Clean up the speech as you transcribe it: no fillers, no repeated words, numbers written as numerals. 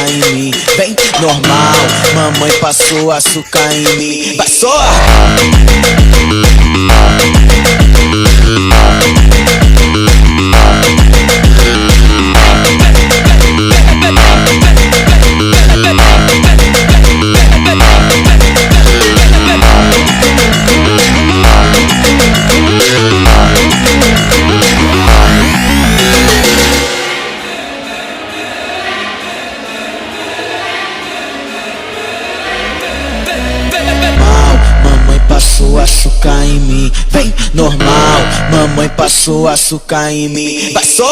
em mim. Vem, normal, mamãe passou açúcar em mim. Vai só! Passou açúcar em mim, vem normal, mamãe passou açúcar em mim. Vai só!